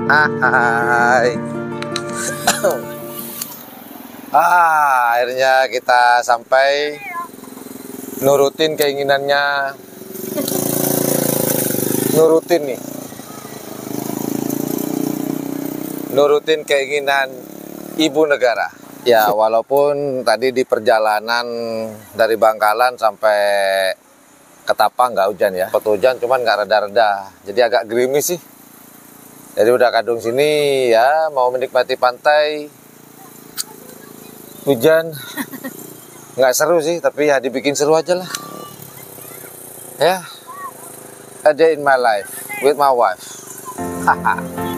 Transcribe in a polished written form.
Hai. Akhirnya kita sampai nurutin keinginannya. Nurutin keinginan ibu negara. Ya, walaupun tadi di perjalanan dari Bangkalan sampai Ketapang nggak hujan ya. Waktu hujan cuman nggak reda-reda. Jadi agak gerimis sih. Jadi udah kadung sini ya, mau menikmati pantai. Hujan nggak seru sih, tapi ya dibikin seru aja lah. Ya, a day in my life with my wife. Haha.